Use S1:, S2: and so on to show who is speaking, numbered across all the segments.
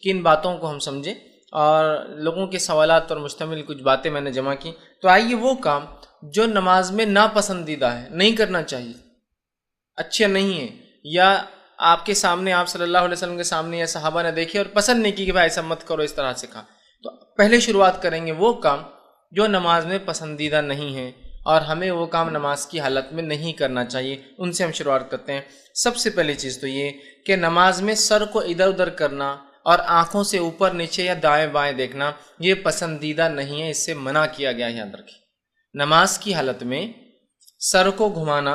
S1: کن باتوں کو ہم سمجھیں، اور لوگوں کے سوالات پر مشتمل کچھ باتیں میں نے جمع کی۔ تو آئیے وہ کام جو نماز میں ناپسندیدہ ہے، نہیں کرنا چاہیے، اچھا نہیں ہے، یا آپ کے سامنے، آپ صلی اللہ علیہ وسلم کے سامنے یا صحابہ نے دیکھے اور پسند نہیں کی کہ بھائی ایسا مت کرو، اس طرح سے کہا، تو پہلے شروعات کریں گے وہ کام جو نماز میں پسندیدہ نہیں ہے اور ہمیں وہ کام نماز کی حالت میں نہیں کرنا چاہیے، ان سے ہم شروعات کرتے ہیں۔ سب سے پہلی چیز تو یہ کہ نماز میں سر کو ادھر ادھر کرنا اور آنکھوں سے اوپر نیچے یا دائیں بائیں دیکھنا یہ پسندیدہ نہیں ہے، اس سے منع کیا گیا ہے، یاد رکھیں۔ نماز کی حالت میں سر کو گھمانا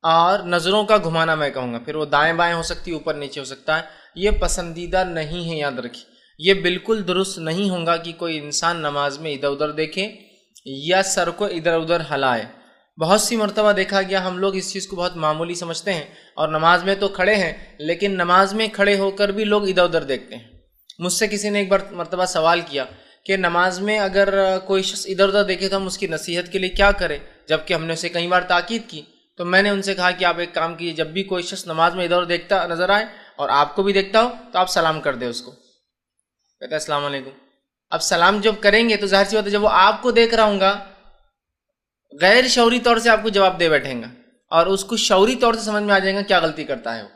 S1: اور نظروں کا گھمانا میں کہوں گا، پھر وہ دائیں بائیں ہو سکتی ہے، اوپر نیچے ہو سکتا ہے، یہ پسندیدہ نہیں ہے، یاد رکھیں۔ یہ بالکل درست نہیں ہوگا کہ کوئی انسان نماز میں ادھر ادھر دیکھے یا سر کو ادھر ادھر ہلائے۔ بہت سی مرتبہ دیکھا گیا ہم لوگ اس چیز کو بہت معمولی سمجھتے ہیں، اور نماز میں تو کھڑے ہیں لیکن نماز میں کھڑے ہو کر بھی لوگ ادھر ادھر دیکھتے ہیں۔ مجھ سے کسی نے ایک مرتبہ سوال کیا کہ نماز میں اگر کوئی شخص ادھر ادھر دیکھے تو ہم اس کی نصیحت کے لیے کیا کریں، جبکہ ہم نے اسے کئی بار تاکید کی۔ تو میں نے ان سے کہا کہ آپ ایک کام کیجیے، جب بھی کوئی شخص نماز میں ادھر ادھر دیکھتا نظر آئے اور آپ کو بھی دیکھتا ہو تو آپ سلام کر دیں اس کو، کہتا ہے السلام علیکم۔ اب سلام جب کریں گے تو ظاہر سی بات ہے جب وہ آپ کو دیکھ رہا ہوں گا غیر شعوری طور سے آپ کو جواب دے بیٹھیں گا، اور اس کو شعوری طور سے سمجھ میں آ جائے گا کیا غلطی کرتا ہے وہ۔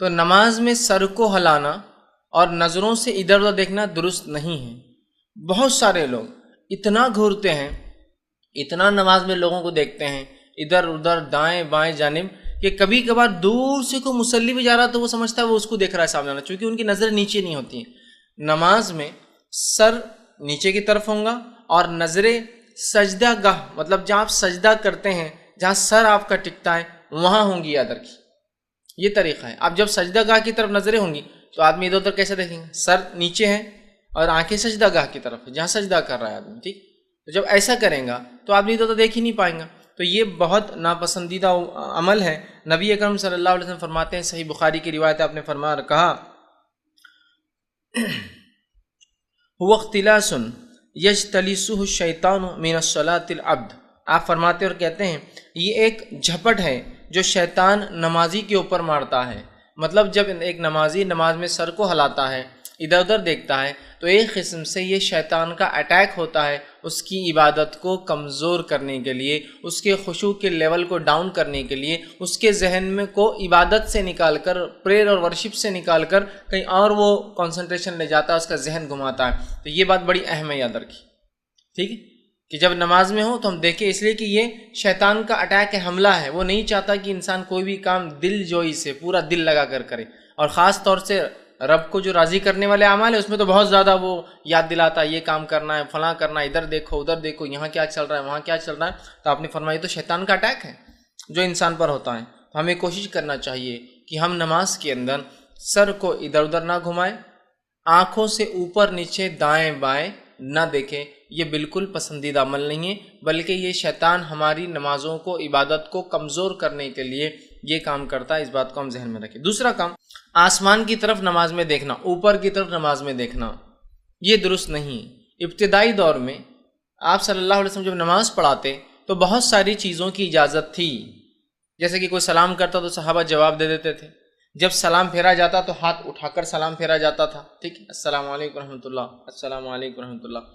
S1: تو نماز میں سر کو ہلانا اور نظروں سے ادھر ادھر دیکھنا درست نہیں ہے۔ بہت سارے لوگ اتنا گھورتے ہیں، اتنا نماز میں لوگوں کو دیکھتے ہیں ادھر ادھر دائیں بائیں جانب، کہ کبھی کبھار دور سے کوئی مصلی بھی جا رہا تو وہ سمجھتا ہے وہ اس کو دیکھ رہا ہے سامنے والا، چونکہ ان کی نظر نیچے نہیں ہوتی ہیں۔ نماز میں سر نیچے کی طرف ہوں گا اور نظریں سجدہ گاہ، مطلب جہاں آپ سجدہ کرتے ہیں، جہاں سر آپ کا ٹکتا ہے وہاں ہوں گی، یاد رکھیے یہ طریقہ ہے۔ اب جب سجدہ گاہ کی طرف نظریں ہوں گی تو آدمی ادھر ادھر کیسے دیکھیں گے؟ سر نیچے ہے اور آنکھیں سجدہ گاہ کی طرف ہے جہاں سجدہ کر رہا ہے آدمی، ٹھیک؟ تو جب ایسا کریں گا تو آدمی ادھر ادھر دیکھ ہی نہیں پائیں گا، تو یہ بہت ناپسندیدہ عمل ہے۔ نبی اکرم صلی اللہ علیہ وسلم فرماتے ہیں، صحیح بخاری کی روایت ہے، آپ نے فرمایا اور کہا هو اختلاس یجتلسہ الشیطان من الصلاۃ العبد، آپ فرماتے اور کہتے ہیں یہ ایک جھپٹ ہے جو شیطان نمازی کے اوپر مارتا ہے۔ مطلب جب ایک نمازی نماز میں سر کو ہلاتا ہے، ادھر ادھر دیکھتا ہے، تو ایک قسم سے یہ شیطان کا اٹیک ہوتا ہے اس کی عبادت کو کمزور کرنے کے لیے، اس کے خشوع کے لیول کو ڈاؤن کرنے کے لیے، اس کے ذہن میں کو عبادت سے نکال کر، پریئر اور ورشپ سے نکال کر کہیں اور وہ کنسنٹریشن لے جاتا ہے، اس کا ذہن گھماتا ہے۔ تو یہ بات بڑی اہم ہے، یاد رکھیے، ٹھیک ہے، کہ جب نماز میں ہو تو ہم دیکھیں، اس لیے کہ یہ شیطان کا اٹیک ہے، حملہ ہے۔ وہ نہیں چاہتا کہ انسان کوئی بھی کام دل جوئی سے، پورا دل لگا کر کرے، اور خاص طور سے رب کو جو راضی کرنے والے اعمال ہیں اس میں تو بہت زیادہ وہ یاد دلاتا ہے، یہ کام کرنا ہے، فلاں کرنا ہے، ادھر دیکھو ادھر دیکھو، یہاں کیا چل رہا ہے وہاں کیا چل رہا ہے۔ تو آپ نے فرمایا تو شیطان کا اٹیک ہے جو انسان پر ہوتا ہے۔ تو ہمیں کوشش کرنا چاہیے کہ ہم نماز کے اندر سر کو ادھر ادھر نہ گھمائیں، آنکھوں سے اوپر نیچے دائیں بائیں نہ دیکھیں، یہ بالکل پسندیدہ عمل نہیں ہے، بلکہ یہ شیطان ہماری نمازوں کو، عبادت کو کمزور کرنے کے لیے یہ کام کرتا ہے، اس بات کو ہم ذہن میں رکھیں۔ دوسرا کام، آسمان کی طرف نماز میں دیکھنا، اوپر کی طرف نماز میں دیکھنا، یہ درست نہیں ہے۔ ابتدائی دور میں آپ صلی اللہ علیہ وسلم جب نماز پڑھاتے تو بہت ساری چیزوں کی اجازت تھی، جیسے کہ کوئی سلام کرتا تو صحابہ جواب دے دیتے تھے، جب سلام پھیرا جاتا تو ہاتھ اٹھا کر سلام پھیرا جاتا تھا، ٹھیک ہے، السلام علیکم ورحمۃ اللہ، السلام علیکم ورحمۃ اللہ۔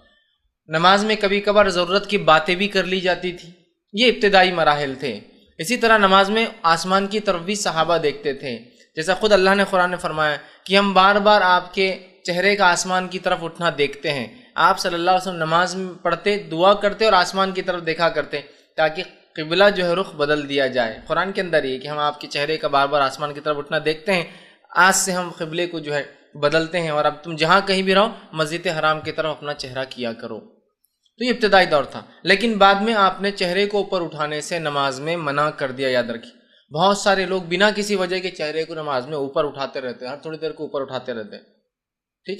S1: نماز میں کبھی کبھار ضرورت کی باتیں بھی کر لی جاتی تھی، یہ ابتدائی مراحل تھے۔ اسی طرح نماز میں آسمان کی طرف بھی صحابہ دیکھتے تھے، جیسا خود اللہ نے قرآن میں فرمایا کہ ہم بار بار آپ کے چہرے کا آسمان کی طرف اٹھنا دیکھتے ہیں۔ آپ صلی اللہ علیہ وسلم نماز میں پڑھتے، دعا کرتے اور آسمان کی طرف دیکھا کرتے تاکہ قبلہ جو ہے رخ بدل دیا جائے۔ قرآن کے اندر یہ کہ ہم آپ کے چہرے کا بار بار آسمان کی طرف اٹھنا دیکھتے ہیں، آج سے ہم قبلے کو جو ہے بدلتے ہیں، اور اب تم جہاں کہیں بھی رہو مسجد حرام کی طرف اپنا چہرہ کیا کرو۔ تو یہ ابتدائی دور تھا، لیکن بعد میں آپ نے چہرے کو اوپر اٹھانے سے نماز میں منع کر دیا، یاد رکھیے۔ بہت سارے لوگ بنا کسی وجہ کے چہرے کو نماز میں اوپر اٹھاتے رہتے ہیں، ہر تھوڑی دیر کو اوپر اٹھاتے رہتے ہیں، ٹھیک،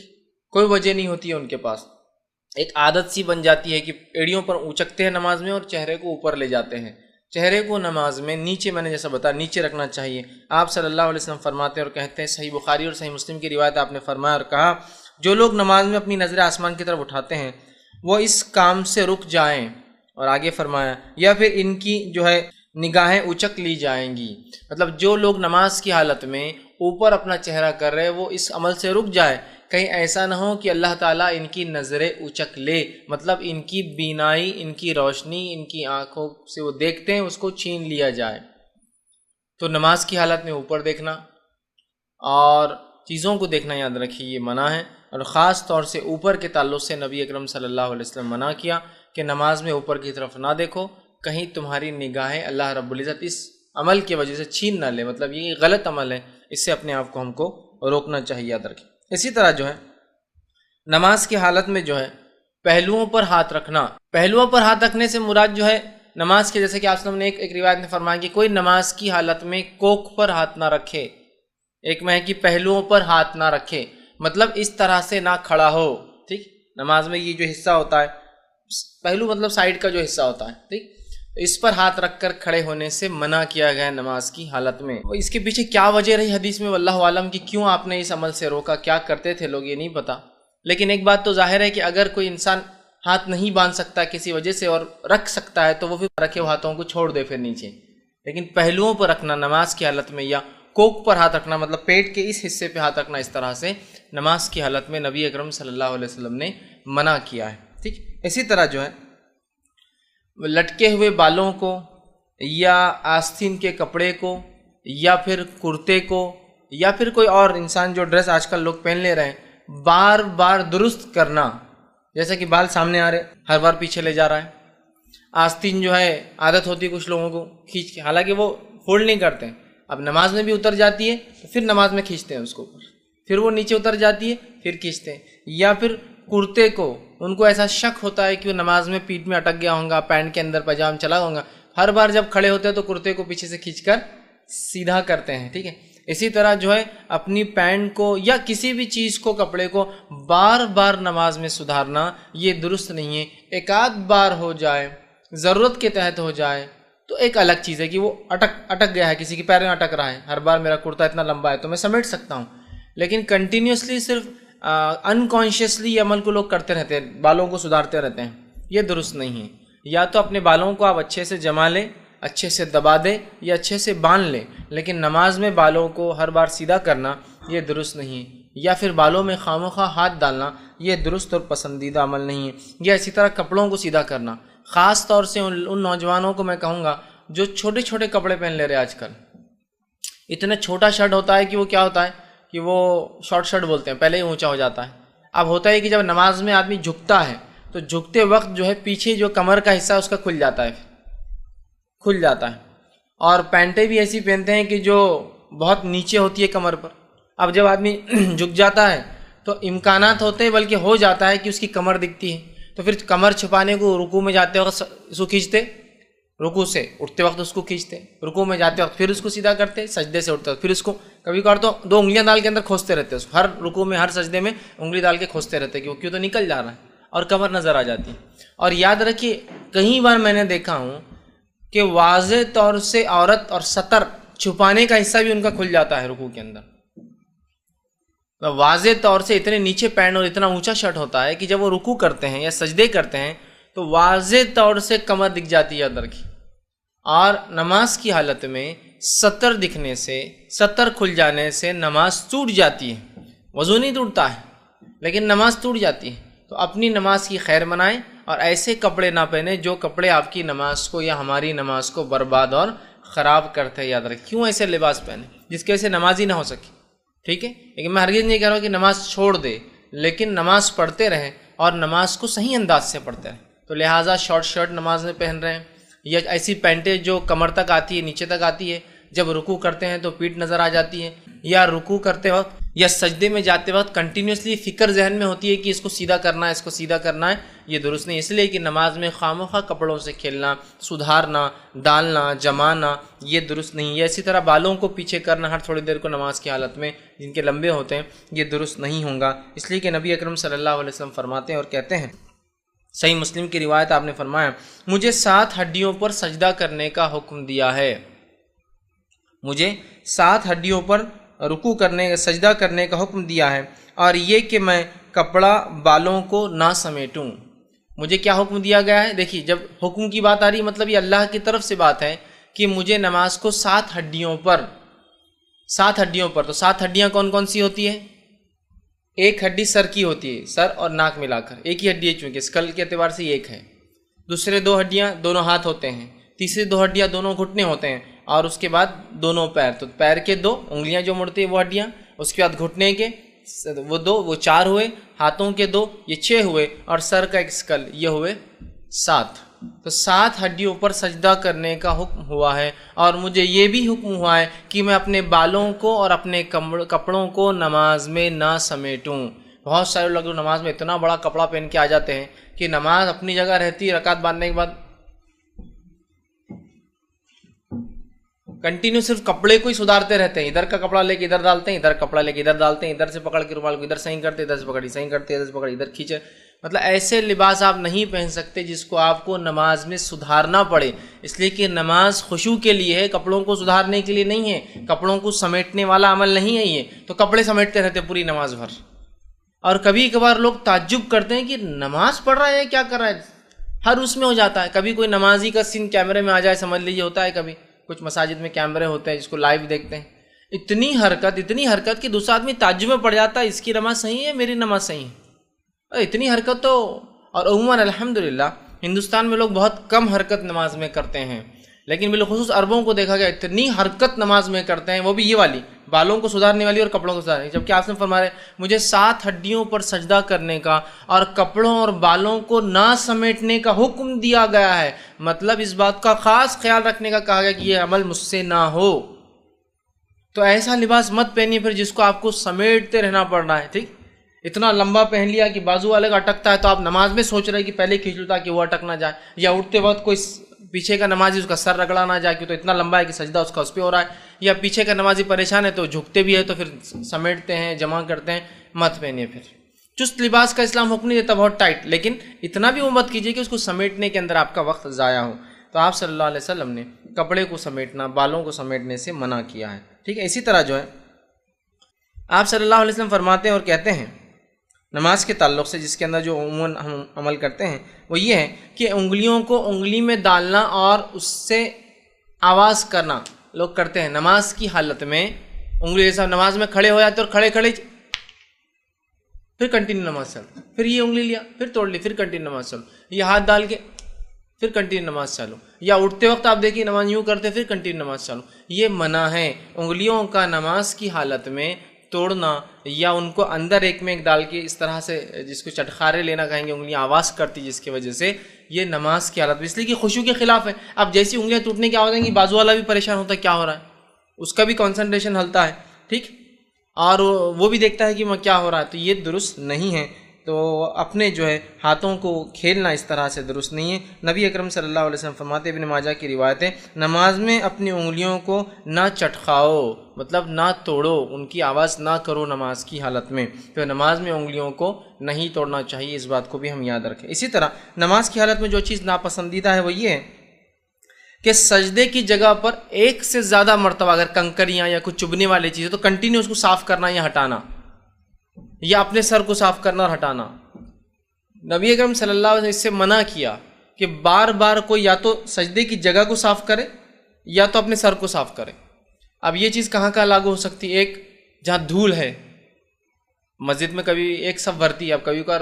S1: کوئی وجہ نہیں ہوتی ہے ان کے پاس، ایک عادت سی بن جاتی ہے کہ ایڑیوں پر اونچکتے ہیں نماز میں اور چہرے کو اوپر لے جاتے ہیں۔ چہرے کو نماز میں نیچے، میں نے جیسا بتایا، نیچے رکھنا چاہیے۔ آپ صلی اللہ علیہ وسلم فرماتے ہیں اور کہتے ہیں، صحیح بخاری اور صحیح مسلم کی روایت آپ نے فرمایا اور کہا، جو لوگ نماز میں اپنی نظریں آسمان کی طرف اٹھاتے ہیں وہ اس کام سے رک جائیں، اور آگے فرمایا یا پھر ان کی جو ہے نگاہیں اچک لی جائیں گی۔ مطلب جو لوگ نماز کی حالت میں اوپر اپنا چہرہ کر رہے وہ اس عمل سے رک جائے، کہیں ایسا نہ ہو کہ اللہ تعالیٰ ان کی نظریں اچک لے، مطلب ان کی بینائی، ان کی روشنی، ان کی آنکھوں سے وہ دیکھتے ہیں اس کو چھین لیا جائے۔ تو نماز کی حالت میں اوپر دیکھنا اور چیزوں کو دیکھنا یاد رکھیے یہ منع ہے، اور خاص طور سے اوپر کے تعلق سے نبی اکرم صلی اللہ علیہ وسلم منع کیا کہ نماز میں اوپر کی طرف نہ دیکھو، کہیں تمہاری نگاہیں اللہ رب العزت اس عمل کی وجہ سے چھین نہ لے، مطلب یہ غلط عمل ہے، اس سے اپنے آپ کو ہم کو روکنا چاہیے، یاد رکھیں۔ اسی طرح جو ہے نماز کی حالت میں جو ہے پہلوؤں پر ہاتھ رکھنا، پہلوؤں پر ہاتھ رکھنے سے مراد جو ہے نماز کے، جیسے کہ آپ صلی اللہ علیہ وسلم نے ایک روایت میں فرمایا کہ کوئی نماز کی حالت میں کوکھ پر ہاتھ نہ رکھے، ایک میں ہے کہ پہلوؤں پر ہاتھ نہ رکھے، مطلب اس طرح سے نہ کھڑا ہو، ٹھیک، نماز میں یہ جو حصہ ہوتا ہے پہلو مطلب سائیڈ کا جو حصہ ہوتا ہے، ٹھیک، اس پر ہاتھ رکھ کر کھڑے ہونے سے منع کیا گیا ہے نماز کی حالت میں۔ اس کے پیچھے کیا وجہ رہی حدیث میں واللہ عالم کہ کیوں آپ نے اس عمل سے روکا، کیا کرتے تھے لوگ یہ نہیں پتا، لیکن ایک بات تو ظاہر ہے کہ اگر کوئی انسان ہاتھ نہیں باندھ سکتا کسی وجہ سے اور رکھ سکتا ہے تو وہ پھر رکھے ہاتھوں کو چھوڑ دے پھر نیچے، لیکن پہلوؤں پر رکھنا نماز کی حالت میں یا کوک پر ہاتھ رکھنا مطلب پیٹ کے اس حصے پہ ہاتھ رکھنا اس طرح سے نماز کی حالت میں نبی اکرم صلی اللہ علیہ وسلم نے منع کیا ہے، ٹھیک۔ اسی طرح جو ہے لٹکے ہوئے بالوں کو یا آستین کے کپڑے کو یا پھر کرتے کو یا پھر کوئی اور انسان جو ڈریس آج کل لوگ پہن لے رہے ہیں بار بار درست کرنا، جیسے کہ بال سامنے آ رہے ہر بار پیچھے لے جا رہا ہے، آستین جو ہے عادت ہوتی ہے کچھ لوگوں کو کھینچ کے، حالانکہ وہ فولڈ نہیں کرتے ہیں، اب نماز میں بھی اتر جاتی ہے تو پھر نماز میں کھینچتے ہیں اس کو، پھر وہ نیچے اتر جاتی ہے پھر کھینچتے ہیں، یا پھر کرتے کو ان کو ایسا شک ہوتا ہے کہ وہ نماز میں پیٹ میں اٹک گیا ہوں گا، پینٹ کے اندر پاجام چلا ہوں گا، ہر بار جب کھڑے ہوتے ہیں تو کرتے کو پیچھے سے کھینچ کر سیدھا کرتے ہیں، ٹھیک ہے۔ اسی طرح جو ہے اپنی پینٹ کو یا کسی بھی چیز کو کپڑے کو بار بار نماز میں سدھارنا یہ درست نہیں ہے، ایک آدھ بار ہو جائے ضرورت کے تحت ہو جائے تو ایک الگ چیز ہے کہ وہ اٹک گیا ہے، کسی کے پیر میں اٹک رہا ہے، ہر بار میرا کرتا اتنا لمبا ہے تو میں سمیٹ سکتا ہوں، لیکن کنٹینیوسلی صرف انکانشیسلی عمل کو لوگ کرتے رہتے ہیں، بالوں کو سدھارتے رہتے ہیں، یہ درست نہیں ہے۔ یا تو اپنے بالوں کو آپ اچھے سے جما لیں، اچھے سے دبا دیں یا اچھے سے باندھ لیں، لیکن نماز میں بالوں کو ہر بار سیدھا کرنا یہ درست نہیں ہے، یا پھر بالوں میں خواہ ہاتھ ڈالنا یہ درست اور پسندیدہ عمل نہیں ہے، یا اسی طرح کپڑوں کو سیدھا کرنا، خاص طور سے ان نوجوانوں کو میں کہوں گا جو چھوٹے چھوٹے کپڑے پہن لے رہے آج کل، اتنا چھوٹا شرٹ ہوتا ہے کہ وہ کیا ہوتا ہے کہ وہ شارٹ شرٹ بولتے ہیں، پہلے ہی اونچا ہو جاتا ہے۔ اب ہوتا ہے کہ جب نماز میں آدمی جھکتا ہے تو جھکتے وقت جو ہے پیچھے جو کمر کا حصہ ہے اس کا کھل جاتا ہے، اور پینٹیں بھی ایسی پہنتے ہیں کہ جو بہت نیچے ہوتی ہے کمر پر۔ اب جب آدمی جھک جاتا ہے تو امکانات ہوتے ہیں بلکہ ہو جاتا ہے کہ اس کی کمر دکھتی ہے، تو پھر کمر چھپانے کو رکوع میں جاتے وقت اس کو کھینچتے، رکوع سے اٹھتے وقت اس کو کھینچتے، رکوع میں جاتے وقت پھر اس کو سیدھا کرتے، سجدے سے اٹھتے وقت پھر اس کو کبھی کبھار تو 2 انگلیاں ڈال کے اندر کھوستے رہتے، اس کو ہر رکوع میں ہر سجدے میں انگلی ڈال کے کھوستے رہتے کہ وہ کیوں تو نکل جا رہا ہے اور کمر نظر آ جاتی ہے۔ اور یاد رکھیے کئی بار میں نے دیکھا ہوں کہ واضح طور سے عورت اور سطر چھپانے کا حصہ بھی ان کا کھل جاتا ہے رکوع کے اندر، واضح طور سے اتنے نیچے پینٹ اور اتنا اونچا شرٹ ہوتا ہے کہ جب وہ رکوع کرتے ہیں یا سجدے کرتے ہیں تو واضح طور سے کمر دکھ جاتی ہے اندر کی، اور نماز کی حالت میں سطر دکھنے سے، سطر کھل جانے سے نماز ٹوٹ جاتی ہے، وضو نہیں ٹوٹتا ہے لیکن نماز ٹوٹ جاتی ہے۔ تو اپنی نماز کی خیر منائیں اور ایسے کپڑے نہ پہنیں جو کپڑے آپ کی نماز کو یا ہماری نماز کو برباد اور خراب کرتے ہیں، یاد رکھیں۔ کیوں ایسے لباس پہنے جس کی وجہ سے نماز ہی نہ ہو سکے، ٹھیک ہے، لیکن میں ہرگز نہیں کہہ رہا ہوں کہ نماز چھوڑ دے، لیکن نماز پڑھتے رہیں اور نماز کو صحیح انداز سے پڑھتے رہیں۔ تو لہٰذا شارٹ شرٹ نماز میں پہن رہے ہیں یا ایسی پینٹیں جو کمر تک آتی ہے، نیچے تک آتی ہے، جب رکوع کرتے ہیں تو پیٹھ نظر آ جاتی ہے، یا رکوع کرتے وقت یا سجدے میں جاتے وقت کنٹینیوسلی فکر ذہن میں ہوتی ہے کہ اس کو سیدھا کرنا ہے، اس کو سیدھا کرنا ہے، یہ درست نہیں۔ اس لیے کہ نماز میں خواہ کپڑوں سے کھیلنا، سدھارنا، ڈالنا، جمانا یہ درست نہیں ہے۔ اسی طرح بالوں کو پیچھے کرنا ہر تھوڑی دیر کو نماز کی حالت میں جن کے لمبے ہوتے ہیں یہ درست نہیں ہوگا، اس لیے کہ نبی اکرم صلی اللہ علیہ وسلم فرماتے ہیں اور کہتے ہیں، صحیح مسلم کی روایت آپ نے فرمایا، مجھے 7 ہڈیوں پر سجدہ کرنے کا حکم دیا ہے، مجھے 7 ہڈیوں پر رکوع کرنے، سجدہ کرنے کا حکم دیا ہے، اور یہ کہ میں کپڑا بالوں کو نہ سمیٹوں۔ مجھے کیا حکم دیا گیا ہے؟ دیکھیے جب حکم کی بات آ رہی ہے مطلب یہ اللہ کی طرف سے بات ہے کہ مجھے نماز کو 7 ہڈیوں پر 7 ہڈیوں پر. تو 7 ہڈیاں کون کون سی ہوتی ہے؟ ایک ہڈی سر کی ہوتی ہے، سر اور ناک ملا کر ایک ہی ہڈی ہے، چونکہ اسکل کے اعتبار سے ایک ہے. دوسرے 2 ہڈیاں دونوں ہاتھ ہوتے ہیں. تیسری 2 ہڈیاں دونوں گھٹنے ہوتے ہیں. اور اس کے بعد دونوں پیر، تو پیر کے 2 انگلیاں جو مڑتی ہیں وہ ہڈیاں. اس کے بعد گھٹنے کے وہ 2، وہ 4 ہوئے. ہاتھوں کے 2، یہ 6 ہوئے. اور سر کا ایک اسکل، یہ ہوئے 7. تو 7 ہڈیوں پر سجدہ کرنے کا حکم ہوا ہے. اور مجھے یہ بھی حکم ہوا ہے کہ میں اپنے بالوں کو اور اپنے کپڑوں کو نماز میں نہ سمیٹوں. بہت سارے لوگ نماز میں اتنا بڑا کپڑا پہن کے آ جاتے ہیں کہ نماز اپنی جگہ رہتی ہے، رکعت باندھنے کے بعد کنٹینیو صرف کپڑے کو ہی سدھارتے رہتے ہیں. ادھر کا کپڑا لے کے ادھر ڈالتے ہیں، ادھر کپڑا لے کے ادھر ڈالتے ہیں، ادھر سے پکڑ کے رومال کو ادھر صحیح کرتے، ادھر سے پکڑی صحیح کرتے، ادھر سے پکڑ ادھر کھینچے. مطلب ایسے لباس آپ نہیں پہن سکتے جس کو آپ کو نماز میں سدھارنا پڑے. اس لیے کہ نماز خشوع کے لیے ہے، کپڑوں کو سدھارنے کے لیے نہیں ہے. کپڑوں کو سمیٹنے والا عمل نہیں ہے یہ. تو کپڑے سمیٹتے رہتے پوری نماز بھر. اور کبھی کبھار لوگ تعجب کرتے ہیں کہ نماز پڑھ رہا ہے کیا کر رہا ہے، ہر اس میں ہو جاتا ہے. کبھی کوئی نمازی کا سین کیمرے میں آ جائے، سمجھ لیجیے ہوتا ہے. کبھی کچھ مساجد میں کیمرے ہوتے ہیں جس کو لائیو دیکھتے ہیں. اتنی حرکت کہ دوسرا آدمی تعجب میں پڑ جاتا ہے، اس کی نماز صحیح ہے، میری نماز صحیح ہے. اتنی حرکت تو، اور عموماً الحمدللہ ہندوستان میں لوگ بہت کم حرکت نماز میں کرتے ہیں، لیکن بالخصوص عربوں کو دیکھا گیا اتنی حرکت نماز میں کرتے ہیں، وہ بھی یہ والی بالوں کو سدھارنے والی اور کپڑوں کو سدھارنے. جبکہ آپ نے فرمایا مجھے 7 ہڈیوں پر سجدہ کرنے کا اور کپڑوں اور بالوں کو نہ سمیٹنے کا حکم دیا گیا ہے. مطلب اس بات کا خاص خیال رکھنے کا کہا گیا کہ یہ عمل مجھ سے نہ ہو. تو ایسا لباس مت پہنیے پھر جس کو آپ کو سمیٹتے رہنا پڑ رہا ہے. ٹھیک، اتنا لمبا پہن لیا کہ بازو والے کا اٹکتا ہے تو آپ نماز میں سوچ رہے کہ پہلے کھینچ لوں تاکہ وہ اٹک نہ جائے، یا اٹھتے وقت کوئی پیچھے کا نمازی اس کا سر رگڑا نہ جائے کہ تو اتنا لمبا ہے کہ سجدہ اس کا اس پہ ہو رہا ہے، یا پیچھے کا نمازی پریشان ہے تو جھکتے بھی ہے تو پھر سمیٹتے ہیں، جمع کرتے ہیں. مت پہنیے پھر. چست لباس کا اسلام حکم نہیں دیتا بہت ٹائٹ، لیکن اتنا بھی وہ مت کیجیے کہ اس کو سمیٹنے کے اندر آپ کا وقت ضائع ہو. تو آپ صلی اللہ علیہ وسلم نے کپڑے کو سمیٹنا، بالوں کو سمیٹنے سے منع کیا ہے. ٹھیک ہے. اسی طرح جو ہے آپ صلی اللہ علیہ وسلم فرماتے ہیں اور کہتے ہیں نماز کے تعلق سے، جس کے اندر جو عموماً ہم عمل کرتے ہیں وہ یہ ہے کہ انگلیوں کو انگلی میں ڈالنا اور اس سے آواز کرنا لوگ کرتے ہیں. نماز کی حالت میں انگلی جیسا نماز میں کھڑے ہو جاتے اور کھڑے پھر کنٹینیو نماز چلو، پھر یہ انگلی لیا پھر توڑ لی، پھر کنٹینیو نماز چلو، یہ ہاتھ ڈال کے پھر کنٹینیو نماز چلو، یا اٹھتے وقت آپ دیکھیے نماز یوں کرتے پھر کنٹینیو نماز چلو. یہ منع ہے. انگلیوں کا نماز کی حالت میں توڑنا یا ان کو اندر ایک میں ایک ڈال کے اس طرح سے جس کو چٹخارے لینا کہیں گے، انگلیاں آواز کرتی جس کی وجہ سے، یہ نماز کی حالت میں، اس لیے کہ خشوع کے خلاف ہے. اب جیسی انگلیاں ٹوٹنے کی آواز آئیں گی بازو والا بھی پریشان ہوتا ہے کیا ہو رہا ہے، اس کا بھی کنسنٹریشن ہلتا ہے. ٹھیک، اور وہ بھی دیکھتا ہے کہ وہ کیا ہو رہا ہے. تو یہ درست نہیں ہے. تو اپنے جو ہے ہاتھوں کو کھیلنا اس طرح سے درست نہیں ہے. نبی اکرم صلی اللہ علیہ وسلم فرماتے، ابن ماجہ کی روایت ہے، نماز میں اپنی انگلیوں کو نہ چٹخاؤ، مطلب نہ توڑو، ان کی آواز نہ کرو نماز کی حالت میں. تو نماز میں انگلیوں کو نہیں توڑنا چاہیے، اس بات کو بھی ہم یاد رکھیں. اسی طرح نماز کی حالت میں جو چیز ناپسندیدہ ہے وہ یہ ہے کہ سجدے کی جگہ پر ایک سے زیادہ مرتبہ اگر کنکریاں یا کچھ چبھنے والی چیزیں تو کنٹینیو اس کو صاف کرنا یا ہٹانا، یا اپنے سر کو صاف کرنا اور ہٹانا. نبی اکرم صلی اللہ علیہ وسلم اس سے منع کیا کہ بار بار کوئی یا تو سجدے کی جگہ کو صاف کرے یا تو اپنے سر کو صاف کرے. اب یہ چیز کہاں کہاں لاگو ہو سکتی ہے؟ ایک جہاں دھول ہے، مسجد میں کبھی ایک صف بھرتی ہے، اب کبھی کبھار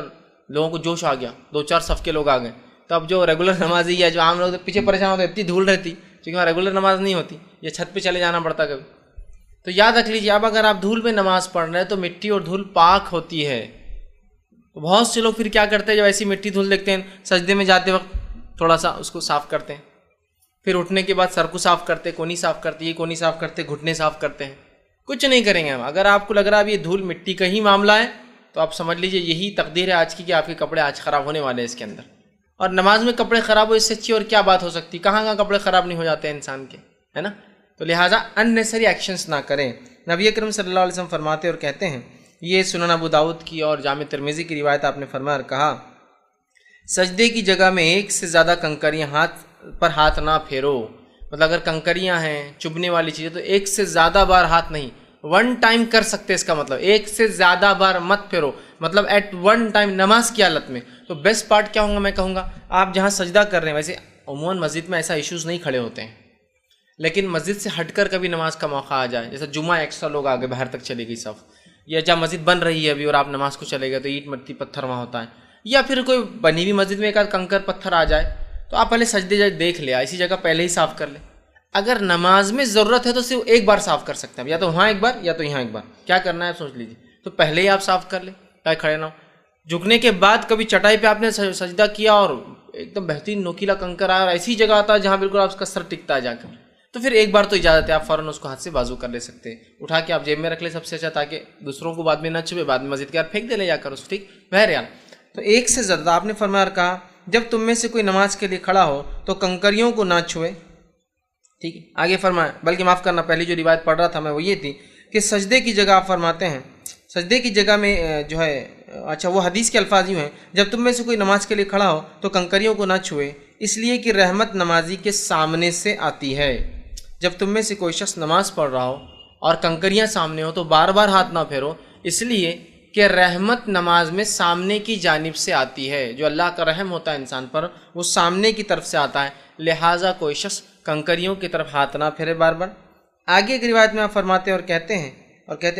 S1: لوگوں کو جوش آ گیا، 2-4 صف کے لوگ آ گئے، تو اب جو ریگولر نمازی ہے، جو عام لوگ پیچھے پریشان ہوتے ہیں، اتنی دھول رہتی کیونکہ وہاں ریگولر نماز نہیں ہوتی، یا چھت پہ چلے جانا پڑتا کبھی. تو یاد رکھ لیجیے اب اگر آپ دھول پہ نماز پڑھ رہے ہیں تو مٹی اور دھول پاک ہوتی ہے. تو بہت سے لوگ پھر کیا کرتے ہیں، جب ایسی مٹی دھول دیکھتے ہیں سجدے میں جاتے وقت تھوڑا سا اس کو صاف کرتے ہیں، پھر اٹھنے کے بعد سر کو صاف کرتے، کونی صاف کرتے، یہ کونی صاف کرتے، گھٹنے صاف کرتے ہیں. کچھ نہیں کریں گے ہم. اگر آپ کو لگ رہا ہے یہ دھول مٹی کا ہی معاملہ ہے تو آپ سمجھ لیجیے یہی تقدیر ہے آج کی کہ آپ کے کپڑے آج خراب ہونے والے ہیں اس کے اندر. اور نماز میں کپڑے خراب ہو اس سے اچھی اور کیا بات ہو سکتی؟ کہاں کہاں کپڑے خراب نہیں ہو جاتے ہیں انسان کے، ہے نا. تو لہٰذا اننیسری ایکشنز نہ کریں. نبی اکرم صلی اللہ علیہ وسلم فرماتے اور کہتے ہیں، یہ سنن ابو داؤد کی اور جامع ترمذی کی روایت، آپ نے فرمایا اور کہا سجدے کی جگہ میں ایک سے زیادہ کنکریاں ہاتھ نہ پھیرو. مطلب اگر کنکریاں ہیں، چبھنے والی چیزیں، تو ایک سے زیادہ بار ہاتھ نہیں، 1 ٹائم کر سکتے. اس کا مطلب ایک سے زیادہ بار مت پھیرو، مطلب ایٹ 1 ٹائم نماز کی حالت میں. تو بیسٹ پارٹ کیا ہوگا؟ میں کہوں گا آپ جہاں سجدہ کر رہے ہیں، ویسے عموماً مسجد میں ایسا ایشوز نہیں کھڑے ہوتے ہیں، لیکن مسجد سے ہٹ کر کبھی نماز کا موقع آ جائے، جیسے جمعہ ایکسٹرا لوگ آگے باہر تک چلے گئی صف، یا جہاں مسجد بن رہی ہے ابھی اور آپ نماز کو چلے گئے تو اینٹ مٹی پتھر وہاں ہوتا ہے، یا پھر کوئی بنی ہوئی مسجد میں ایک آدھ کنکر پتھر آ جائے تو آپ پہلے سجدے دیکھ لیا، اسی جگہ پہلے ہی صاف کر لیں۔ اگر نماز میں ضرورت ہے تو صرف ایک بار صاف کر سکتے ہیں، یا تو وہاں ایک بار یا تو یہاں ایک بار، کیا کرنا ہے آپ سوچ لیجیے، تو پہلے ہی آپ صاف کر لیں تاکہ کھڑے نہ ہو۔ جھکنے کے بعد کبھی چٹائی پہ آپ نے سجدہ کیا اور ایک دم بہترین نوکیلا کنکر آیا اور ایسی جگہ آتا ہے جہاں بالکل آپ کا سر ٹکتا ہے جا کر، تو پھر ایک بار تو اجازت ہے، آپ فوراً اس کو ہاتھ سے بازو کر لے سکتے ہیں، اٹھا کے آپ جیب میں رکھ لیں سب سے اچھا، تاکہ دوسروں کو بعد میں نہ چھپے، بعد میں مسجد کے باہر پھینک دے لے جا کر اس، ٹھیک بہرحال۔ تو ایک سے زیادہ آپ نے فرمایا اور کہا جب تم میں سے کوئی نماز کے لیے کھڑا ہو تو کنکریوں کو نہ چھوئے، ٹھیک ہے۔ آگے فرمایا، بلکہ معاف کرنا، پہلی جو روایت پڑھ رہا تھا میں وہ یہ تھی کہ سجدے کی جگہ آپ فرماتے ہیں، سجدے کی جگہ میں جو ہے، اچھا وہ حدیث کے الفاظ یوں ہیں، جب تم میں سے کوئی نماز کے لیے کھڑا ہو تو کنکریوں کو نہ چھوئے، اس لیے کہ رحمت نمازی کے سامنے سے آتی ہے۔ جب تم میں سے کوئی شخص نماز پڑھ رہا ہو اور کنکریاں سامنے ہو تو بار بار ہاتھ نہ پھیرو، اس لیے کہ رحمت نماز میں سامنے کی جانب سے آتی ہے، جو اللہ کا رحم ہوتا ہے انسان پر وہ سامنے کی طرف سے آتا ہے، لہٰذا کوئی شخص کنکریوں کی طرف ہاتھ نہ پھیرے بار بار۔ آگے کی روایت میں آپ فرماتے ہیں اور کہتے ہیں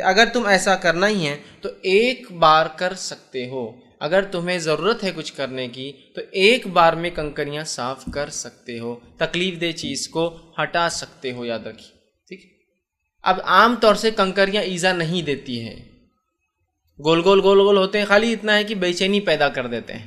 S1: اگر تم ایسا کرنا ہی ہے تو ایک بار کر سکتے ہو، اگر تمہیں ضرورت ہے کچھ کرنے کی تو ایک بار میں کنکریاں صاف کر سکتے ہو، تکلیف دہ چیز کو ہٹا سکتے ہو، یاد رکھیے، ٹھیک۔ اب عام طور سے کنکریاں ایذا نہیں دیتی ہیں، گول گول ہوتے ہیں، خالی اتنا ہے کہ بے چینی پیدا کر دیتے ہیں،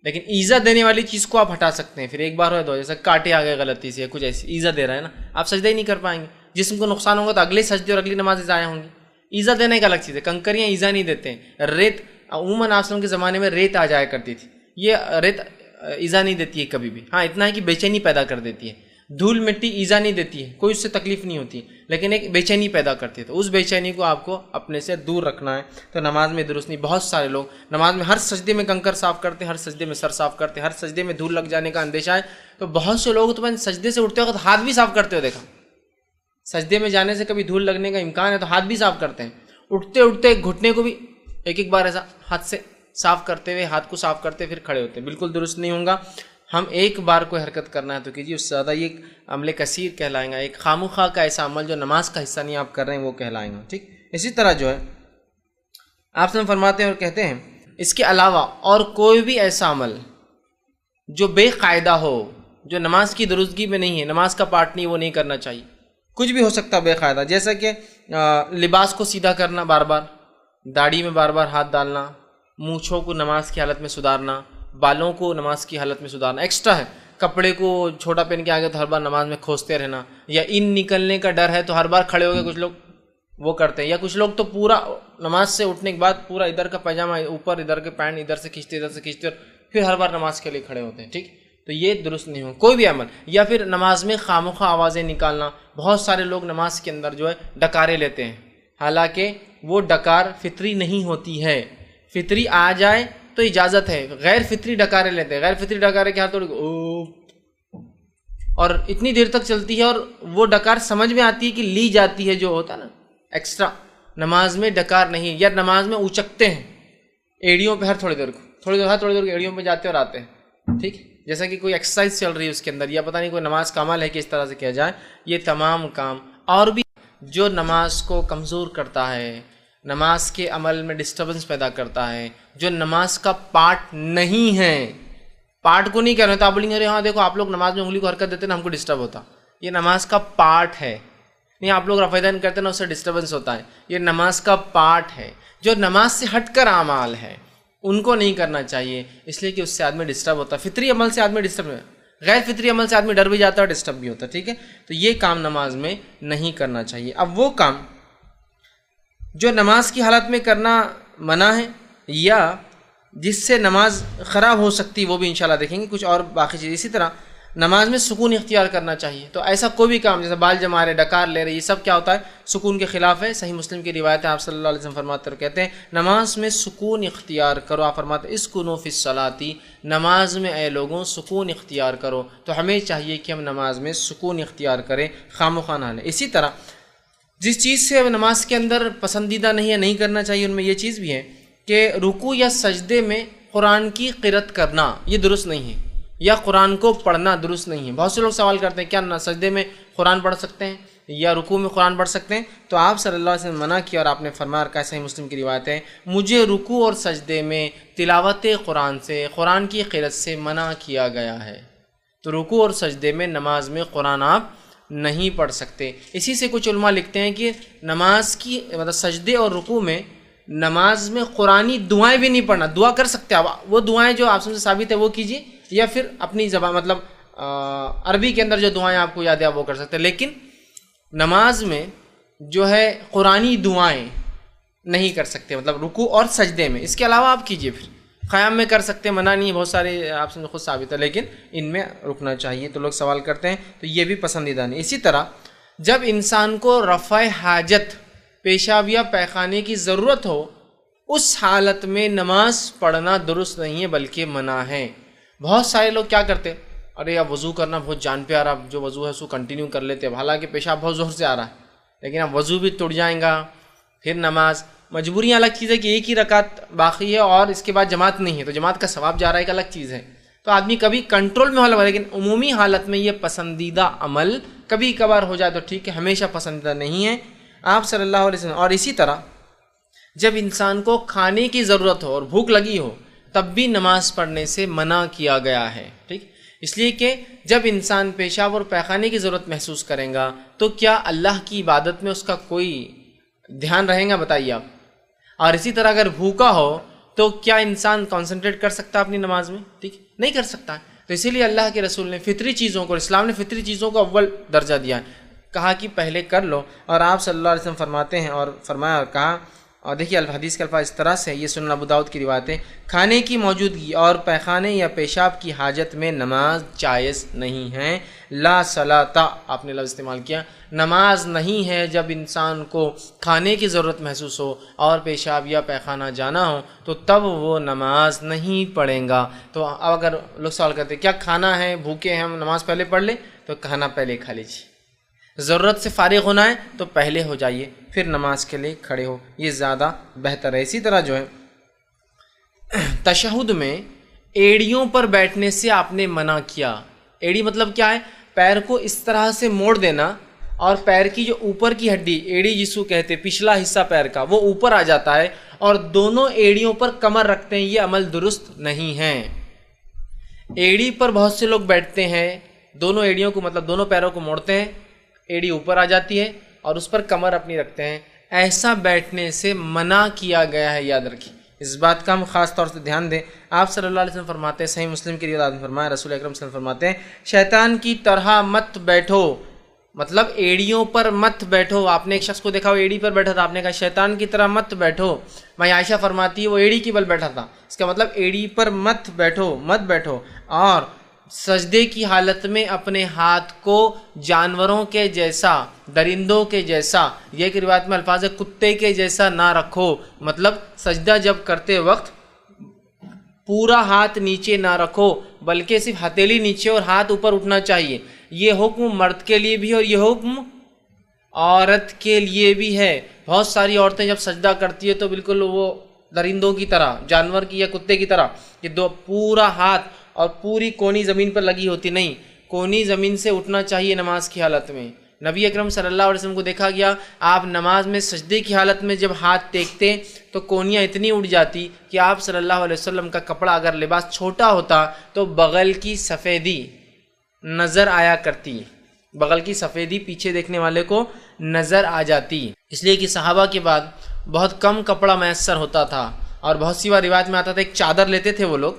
S1: لیکن ایذا دینے والی چیز کو آپ ہٹا سکتے ہیں، پھر ایک بار ہو دو، جیسے کاٹے آ گئے غلطی سے، کچھ ایسی ایذا دے رہا ہے نا، آپ سجدہ ہی نہیں کر پائیں گے، جسم کو نقصان ہوگا تو اگلے سجدے اور اگلی نمازیں ضائع ہوں گی۔ ایذا دینے کا الگ چیز ہے، کنکریاں ایذا نہیں دیتے ہیں۔ ریت عموماً آپ کے زمانے میں ریت آ جایا کرتی تھی، یہ ریت ایذا نہیں دیتی ہے کبھی بھی، ہاں اتنا ہے کہ بے چینی پیدا کر دیتی ہے۔ دھول مٹی ایذا نہیں دیتی ہے، کوئی اس سے تکلیف نہیں ہوتی، لیکن ایک بے چینی پیدا کرتی ہے، تو اس بے چینی کو آپ کو اپنے سے دور رکھنا ہے، تو نماز میں درست نہیں۔ بہت سارے لوگ نماز میں ہر سجدے میں کنکر صاف کرتے ہیں، ہر سجدے میں سر صاف کرتے ہیں، ہر سجدے میں دھول لگ جانے کا اندیشہ ہے، تو بہت سے لوگ تو میں سجدے سے اٹھتے وقت ہاتھ بھی صاف کرتے ہو دیکھا، سجدے میں جانے سے کبھی دھول لگنے کا امکان ہے تو ہاتھ بھی صاف کرتے ہیں، اٹھتے اٹھتے گھٹنے کو بھی ایک بار ایسا ہاتھ سے صاف کرتے ہوئے، ہاتھ کو صاف کرتے پھر کھڑے ہوتے ہیں، بالکل درست نہیں ہوں گا۔ ہم ایک بار کوئی حرکت کرنا ہے تو کیجیے، اس سے زیادہ یہ عمل کثیر کہلائیں گا، ایک خامخواہ کا ایسا عمل جو نماز کا حصہ نہیں آپ کر رہے ہیں وہ کہلائیں گا، ٹھیک۔ اسی طرح جو ہے آپ سے فرماتے ہیں اور کہتے ہیں اس کے علاوہ اور کوئی بھی ایسا عمل جو بے قاعدہ ہو، جو نماز کی درستگی میں نہیں ہے، نماز کا پارٹ نہیں، وہ نہیں کرنا چاہیے۔ کچھ بھی ہو سکتا ہے بے قاعدہ، جیسا کہ لباس کو سیدھا کرنا بار بار، داڑھی میں بار بار ہاتھ ڈالنا، مونچھوں کو نماز کی حالت میں سدھارنا، بالوں کو نماز کی حالت میں سدھارنا ایکسٹرا ہے، کپڑے کو چھوٹا پہن کے آگے تو ہر بار نماز میں کھوستے رہنا، یا ان نکلنے کا ڈر ہے تو ہر بار کھڑے ہو گئے، کچھ لوگ وہ کرتے ہیں، یا کچھ لوگ تو پورا نماز سے اٹھنے کے بعد پورا ادھر کا پائجامہ اوپر، ادھر کے پینٹ ادھر سے کھینچتے اور پھر ہر بار نماز کے لیے کھڑے ہوتے ہیں، ٹھیک۔ تو یہ درست نہیں ہو کوئی بھی عمل، یا پھر نماز میں خامخواہ آوازیں نکالنا، بہت سارے لوگ نماز کے اندر جو ہے ڈکارے لیتے ہیں، حالانکہ وہ ڈکار فطری نہیں ہوتی ہے، فطری آ جائے تو اجازت ہے، غیر فطری ڈکارے لیتے ہیں، غیر فطری ڈکارے کے ہاتھ اور اتنی دیر تک چلتی ہے، اور وہ ڈکار سمجھ میں آتی ہے کہ لی جاتی ہے، جو ہوتا ہے نا ایکسٹرا، نماز میں ڈکار نہیں، یا نماز میں اچکتے ہیں ایڑیوں پہ، ہر تھوڑی دیر کو ایڑیوں پہ جاتے اور آتے ہیں، ٹھیک، جیسا کہ کوئی ایکسرسائز چل رہی ہے اس کے اندر، یا پتہ نہیں کوئی نماز کا عمل ہے کہ اس طرح سے کیا جائے، یہ تمام کام اور بھی جو نماز کو کمزور کرتا ہے، نماز کے عمل میں ڈسٹربنس پیدا کرتا ہے، جو نماز کا پارٹ نہیں ہے، پارٹ کو نہیں کہہ رہے تو آپ بولیں گے ہاں دیکھو آپ لوگ نماز میں انگلی کو حرکت دیتے ہیں نا ہم کو ڈسٹرب ہوتا، یہ نماز کا پارٹ ہے، نہیں آپ لوگ رفع دین کرتے ہیں نا اس سے ڈسٹربنس ہوتا ہے، یہ نماز کا پارٹ ہے، جو نماز سے ہٹ کر اعمال ہے ان کو نہیں کرنا چاہیے، اس لیے کہ اس سے آدمی ڈسٹرب ہوتا ہے، فطری عمل سے آدمی ڈسٹرب ہے، غیر فطری عمل سے آدمی ڈر بھی جاتا ہے اور ڈسٹرب بھی ہوتا ہے، ٹھیک ہے، تو یہ کام نماز میں نہیں کرنا چاہیے۔ اب وہ کام جو نماز کی حالت میں کرنا منع ہے یا جس سے نماز خراب ہو سکتی، وہ بھی انشاءاللہ دیکھیں گے، کچھ اور باقی چیز۔ اسی طرح نماز میں سکون اختیار کرنا چاہیے، تو ایسا کوئی بھی کام جیسے بال جما رہے، ڈکار لے رہے، یہ سب کیا ہوتا ہے؟ سکون کے خلاف ہے۔ صحیح مسلم کی روایت ہے، آپ صلی اللہ علیہ وسلم فرماتے اور کہتے ہیں نماز میں سکون اختیار کرو، آپ فرماتے ہیں اسکنوا فی الصلاۃ، نماز میں اے لوگوں سکون اختیار کرو، تو ہمیں چاہیے کہ ہم نماز میں سکون اختیار کریں، خامخواہ نہ لیں۔ اسی طرح جس چیز سے نماز کے اندر پسندیدہ نہیں ہے، نہیں کرنا چاہیے، ان میں یہ چیز بھی ہے کہ رکوع یا سجدے میں قرآن کی قرأت کرنا، یہ درست نہیں ہے۔ یا قرآن کو پڑھنا درست نہیں ہے؟ بہت سے لوگ سوال کرتے ہیں کیا سجدے میں قرآن پڑھ سکتے ہیں یا رکوع میں قرآن پڑھ سکتے ہیں؟ تو آپ صلی اللہ علیہ وسلم منع کیا، اور آپ نے فرمایا کہ صحیح مسلم کی روایت ہے، مجھے رکوع اور سجدے میں تلاوت قرآن سے، قرآن کی قرأت سے منع کیا گیا ہے۔ تو رکوع اور سجدے میں نماز میں قرآن آپ نہیں پڑھ سکتے۔ اسی سے کچھ علماء لکھتے ہیں کہ نماز کی مطلب سجدے اور رکوع میں نماز میں قرآنی دعائیں بھی نہیں پڑھنا، دعا کر سکتے آپ، وہ دعائیں جو آپ سے ثابت ہے وہ کیجیے، یا پھر اپنی زبان مطلب عربی کے اندر جو دعائیں آپ کو یاد ہے وہ کر سکتے ہیں، لیکن نماز میں جو ہے قرآنی دعائیں نہیں کر سکتے، مطلب رکوع اور سجدے میں۔ اس کے علاوہ آپ کیجیے، پھر قیام میں کر سکتے ہیں، منع نہیں ہے، بہت سارے آپ سے خود ثابت ہے، لیکن ان میں رکنا چاہیے۔ تو لوگ سوال کرتے ہیں تو یہ بھی پسندیدہ نہیں۔ اسی طرح جب انسان کو رفع حاجت، پیشاب یا پیخانے کی ضرورت ہو، اس حالت میں نماز پڑھنا درست نہیں ہے بلکہ منع ہے۔ بہت سارے لوگ کیا کرتے، ارے اب وضو کرنا بہت جان پہ آ رہا، جو وضو ہے اس کو کنٹینیو کر لیتے، حالانکہ پیشاب بہت زور سے آ رہا ہے، لیکن اب وضو بھی ٹوٹ جائیں گا، پھر نماز۔ مجبوریاں الگ چیز ہے کہ ایک ہی رکعت باقی ہے اور اس کے بعد جماعت نہیں ہے، تو جماعت کا ثواب جا رہا ہے، ایک الگ چیز ہے۔ تو آدمی کبھی کنٹرول میں ہو، لیکن عمومی حالت میں یہ پسندیدہ عمل کبھی کبھار ہو جائے تو ٹھیک ہے، ہمیشہ پسندیدہ نہیں ہے۔ آپ صلی اللہ علیہ وسلم، اور اسی طرح جب انسان کو کھانے کی ضرورت ہو اور بھوک لگی ہو تب بھی نماز پڑھنے سے منع کیا گیا ہے، ٹھیک، اس لیے کہ جب انسان پیشاب اور پیخانے کی ضرورت محسوس کرے گا تو کیا اللہ کی عبادت میں اس کا کوئی دھیان رہے گا؟ بتائیے آپ۔ اور اسی طرح اگر بھوکا ہو تو کیا انسان کنسنٹریٹ کر سکتا اپنی نماز میں؟ ٹھیک، نہیں کر سکتا۔ تو اسی لیے اللہ کے رسول نے فطری چیزوں کو، اسلام نے فطری چیزوں کو اول درجہ دیا ہے، کہا کہ پہلے کر لو۔ اور آپ صلی اللہ علیہ وسلم فرماتے ہیں، اور فرمایا اور کہا، اور دیکھیے الحدیث کے الفاظ اس طرح سے، یہ سنن ابو داؤد کی روایت ہے، کھانے کی موجودگی اور پیخانے یا پیشاب کی حاجت میں نماز جائز نہیں ہے۔ لا صلاۃ، آپ نے لفظ استعمال کیا، نماز نہیں ہے جب انسان کو کھانے کی ضرورت محسوس ہو اور پیشاب یا پیخانہ جانا ہو تو تب وہ نماز نہیں پڑھیں گا۔ تو اب اگر لوگ سوال کرتے کیا کھانا ہے، بھوکے ہیں ہم، نماز پہلے پڑھ لیں؟ تو کھانا پہلے کھا لیجیے، ضرورت سے فارغ ہونا ہے تو پہلے ہو جائیے، پھر نماز کے لیے کھڑے ہو، یہ زیادہ بہتر ہے۔ اسی طرح جو ہے تشہد میں ایڑیوں پر بیٹھنے سے آپ نے منع کیا۔ ایڑی مطلب کیا ہے؟ پیر کو اس طرح سے موڑ دینا اور پیر کی جو اوپر کی ہڈی، ایڑی جس کو کہتے، پچھلا حصہ پیر کا، وہ اوپر آ جاتا ہے اور دونوں ایڑیوں پر کمر رکھتے ہیں، یہ عمل درست نہیں ہے۔ ایڑی پر بہت سے لوگ بیٹھتے ہیں، دونوں ایڑیوں کو مطلب دونوں پیروں کو موڑتے ہیں، ایڑی اوپر آ جاتی ہے اور اس پر کمر اپنی رکھتے ہیں، ایسا بیٹھنے سے منع کیا گیا ہے، یاد رکھیے۔ اس بات کا ہم خاص طور سے دھیان دیں۔ آپ صلی اللہ علیہ وسلم فرماتے ہیں، صحیح مسلم کی روایت میں فرمایا، رسول اکرم صلی اللہ علیہ وسلم فرماتے ہیں، شیطان کی طرح مت بیٹھو، مطلب ایڑیوں پر مت بیٹھو۔ آپ نے ایک شخص کو دیکھا وہ ایڑی پر بیٹھا تھا، آپ نے کہا شیطان کی طرح مت بیٹھو۔ میں عائشہ فرماتی ہے وہ ایڑی کی بل بیٹھا تھا، اس کا مطلب ایڑی پر مت بیٹھو، مت بیٹھو۔ اور سجدے کی حالت میں اپنے ہاتھ کو جانوروں کے جیسا، درندوں کے جیسا، یہ ایک روایت میں الفاظ ہے کتے کے جیسا نہ رکھو، مطلب سجدہ جب کرتے وقت پورا ہاتھ نیچے نہ رکھو بلکہ صرف ہتھیلی نیچے اور ہاتھ اوپر اٹھنا چاہیے۔ یہ حکم مرد کے لیے بھی ہے اور یہ حکم عورت کے لیے بھی ہے۔ بہت ساری عورتیں جب سجدہ کرتی ہے تو بالکل وہ درندوں کی طرح، جانور کی یا کتے کی طرح، یہ دو پورا ہاتھ اور پوری کونی زمین پر لگی ہوتی، نہیں، کونی زمین سے اٹھنا چاہیے نماز کی حالت میں۔ نبی اکرم صلی اللہ علیہ وسلم کو دیکھا گیا، آپ نماز میں سجدے کی حالت میں جب ہاتھ ٹیکتے تو کونیاں اتنی اٹھ جاتی کہ آپ صلی اللہ علیہ وسلم کا کپڑا اگر لباس چھوٹا ہوتا تو بغل کی سفیدی نظر آیا کرتی، بغل کی سفیدی پیچھے دیکھنے والے کو نظر آ جاتی، اس لیے کہ صحابہ کے بعد بہت کم کپڑا میسر ہوتا تھا اور بہت سی بار روایت میں آتا تھا ایک چادر لیتے تھے وہ لوگ،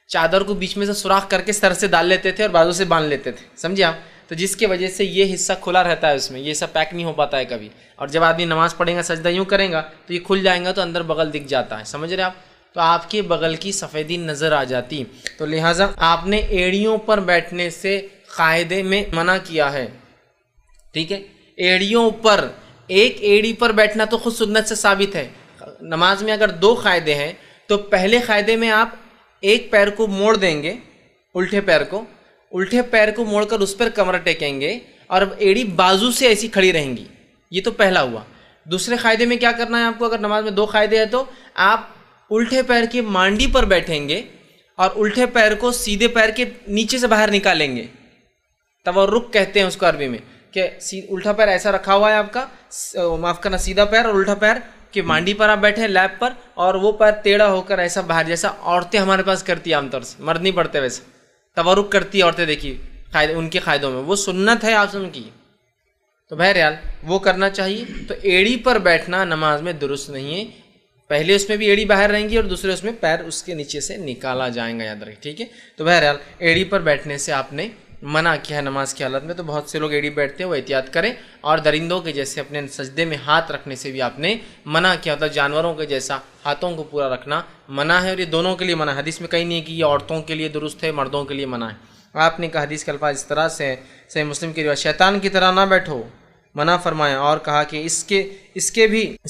S1: چادر کو بیچ میں سے سوراخ کر کے سر سے ڈال لیتے تھے اور بازو سے باندھ لیتے تھے، سمجھے آپ؟ تو جس کی وجہ سے یہ حصہ کھلا رہتا ہے، اس میں یہ حصہ پیک نہیں ہو پاتا ہے کبھی، اور جب آدمی نماز پڑھے گا سجدہ یوں کرے گا تو یہ کھل جائے گا تو اندر بغل دکھ جاتا ہے، سمجھ رہے آپ؟ تو آپ کے بغل کی سفیدی نظر آ جاتی، تو لہٰذا آپ نے ایڑیوں پر بیٹھنے سے قاعدے میں منع کیا ہے، ٹھیک ہے؟ ایڑیوں پر، ایک ایڑی پر بیٹھنا تو خود سنت سے ثابت ہے۔ نماز میں اگر دو قاعدے ہیں تو پہلے قاعدے میں آپ ایک پیر کو موڑ دیں گے، الٹے پیر کو موڑ کر اس پر کمر ٹیکیں گے اور ایڑی بازو سے ایسی کھڑی رہیں گی، یہ تو پہلا ہوا۔ دوسرے قاعدے میں کیا کرنا ہے آپ کو؟ اگر نماز میں دو قاعدے ہیں تو آپ الٹے پیر کی مانڈی پر بیٹھیں گے اور الٹے پیر کو سیدھے پیر کے نیچے سے باہر نکالیں گے. تورک کہتے ہیں اس کو عربی میں، کہ الٹا پیر ایسا رکھا ہوا ہے آپ کا، معاف کرنا، سیدھا پیر اور الٹا پیر کہ مانڈی پر آپ بیٹھے ہیں لیپ پر، اور وہ پیر ٹیڑھا ہو کر ایسا باہر، جیسا عورتیں ہمارے پاس کرتی ہیں عام طور سے، مرد نہیں پڑتے ویسے، تورک کرتی عورتیں دیکھیے ان کے قاعدوں میں، وہ سنت ہے آپ سن کی. تو بہرحال وہ کرنا چاہیے. تو ایڑی پر بیٹھنا نماز میں درست نہیں ہے. پہلے اس میں بھی ایڑی باہر رہیں گی اور دوسرے اس میں پیر اس کے نیچے سے نکالا جائیں گا، یاد رکھیں. ٹھیک ہے. تو بہرحال ایڑی پر بیٹھنے سے آپ نے منع کیا ہے نماز کی حالت میں. تو بہت سے لوگ ایڑی بیٹھتے ہیں، وہ احتیاط کریں. اور درندوں کے جیسے اپنے سجدے میں ہاتھ رکھنے سے بھی آپ نے منع کیا، مطلب جانوروں کے جیسا ہاتھوں کو پورا رکھنا منع ہے. اور یہ دونوں کے لیے منع ہے. حدیث میں کہیں نہیں ہے کہ یہ عورتوں کے لیے درست ہے، مردوں کے لیے منع ہے. آپ نے کہا حدیث کے الفاظ اس طرح سے صحیح مسلم کی روایت، شیطان کی طرح نہ بیٹھو، منع فرمایا. اور کہا کہ اس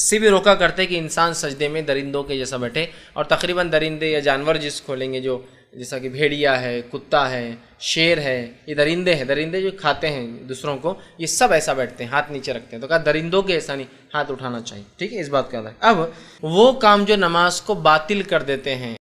S1: سے بھی روکا کرتے کہ انسان سجدے میں درندوں کے جیسا بیٹھے. اور تقریباً درندے یا جانور جس کھولیں گے، جو جیسا کہ بھیڑیا ہے، کتا ہے، شیر ہے، یہ درندے جو کھاتے ہیں دوسروں کو، یہ سب ایسا بیٹھتے ہیں، ہاتھ نیچے رکھتے ہیں. تو کہا درندوں کے ایسا نہیں، ہاتھ اٹھانا چاہیے. ٹھیک ہے، اس بات کا. اب وہ کام جو نماز کو باطل کر دیتے ہیں